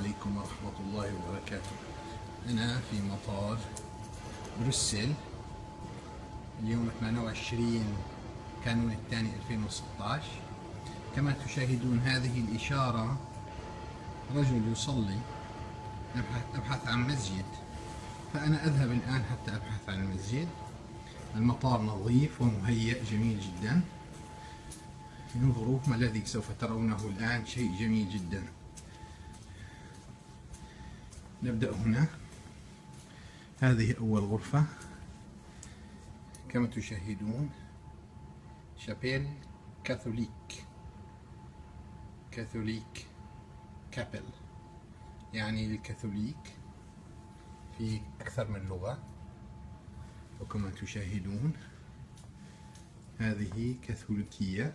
عليكم ورحمة الله وبركاته. أنا في مطار بروسل اليوم 28 كانون الثاني 2016. كما تشاهدون هذه الإشارة رجل يصلي، أبحث عن مسجد، فأنا أذهب الآن حتى أبحث عن المسجد. المطار نظيف ومهيأ جميل جدا. انظروا ما الذي سوف ترونه الآن، شيء جميل جدا. نبدأ هنا. هذه أول غرفة كما تشاهدون، شابيل كاثوليك كابل، يعني للكاثوليك في أكثر من لغة. وكما تشاهدون هذه كاثوليكية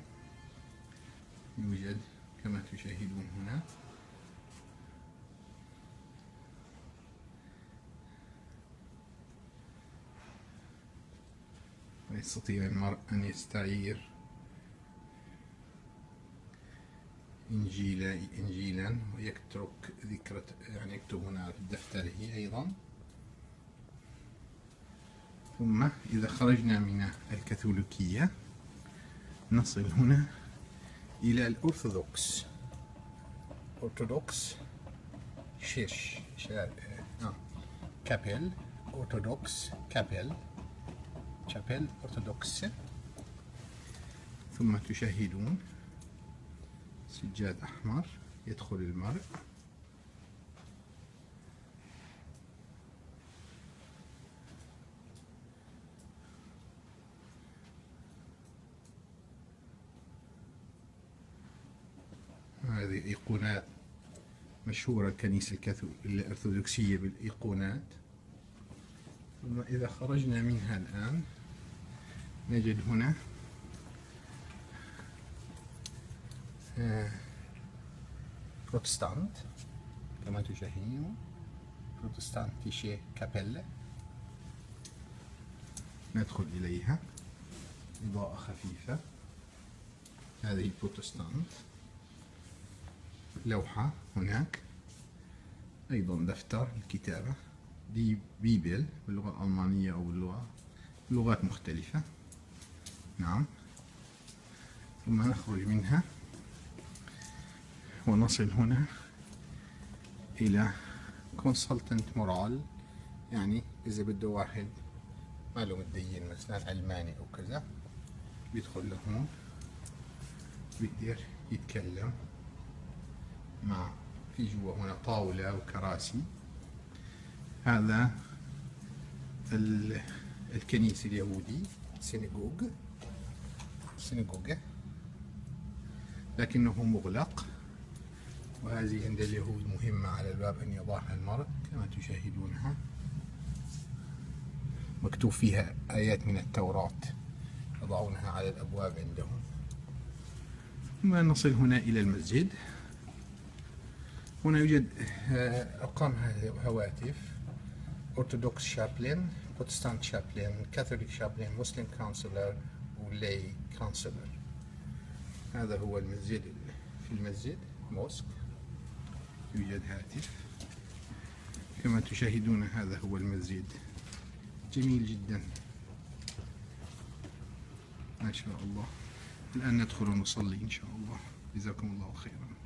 يوجد كما تشاهدون هنا. ويستطيع المرء أن يستعير إنجيلا ويترك ذكرى، يعني يكتب هنا في دفتره أيضا. ثم إذا خرجنا من الكاثوليكية نصل هنا إلى الأرثوذكس شيرش كابل أرثوذكس شابيل أرثوذكس. ثم تشاهدون سجاد أحمر يدخل المرء. هذه أيقونات مشهورة الكنيسة الأرثوذكسية بالأيقونات. ثم إذا خرجنا منها الآن نجد هنا بروتستانت كما تشاهدون، بروتستانتيشي كابيلا. ندخل إليها، إضاءة خفيفة. هذه بروتستانت. لوحة هناك أيضا، دفتر الكتابة، دي بيبل باللغة الألمانية أو بلغات مختلفة. نعم. ثم نخرج منها ونصل هنا إلى كونسلتنت مورال، يعني إذا بده واحد ماله متدين مثلا علماني أو كذا بيدخل لهون، بيقدر يتكلم مع في جوا هنا طاولة وكراسي. هذا الكنيسة اليهودي، سيناغوغ، لكنه مغلق. وهذه عند اليهود مهمة على الباب أن يضعها المرء كما تشاهدونها، مكتوب فيها آيات من التوراة يضعونها على الأبواب عندهم. ثم نصل هنا إلى المسجد. هنا يوجد أرقام هواتف: أرثوذكس شابلين، بروتستانت شابلين، كاثوليك شابلين، مسلم كونسلر، ولاي كونسلر. هذا هو المسجد. في المسجد موسك يوجد هاتف كما تشاهدون. هذا هو المسجد، جميل جدا ما شاء الله. الآن ندخل ونصلي إن شاء الله. جزاكم الله خيرا.